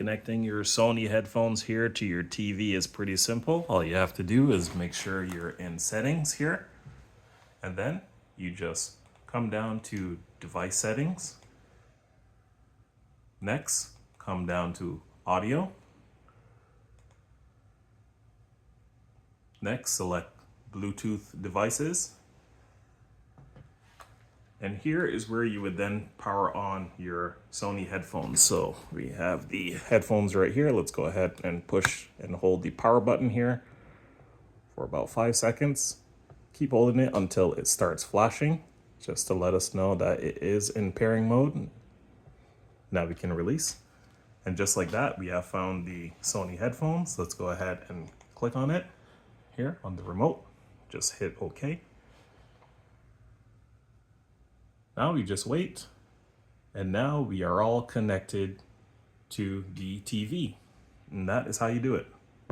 Connecting your Sony headphones here to your TV is pretty simple. All you have to do is make sure you're in settings here, and then you just come down to device settings. Next, come down to audio. Next, select Bluetooth devices. And here is where you would then power on your Sony headphones. So we have the headphones right here. Let's go ahead and push and hold the power button here for about 5 seconds. Keep holding it until it starts flashing, just to let us know that it is in pairing mode. Now we can release. And just like that, we have found the Sony headphones. Let's go ahead and click on it here on the remote. Just hit OK. Now we just wait, and now we are all connected to the TV. And that is how you do it.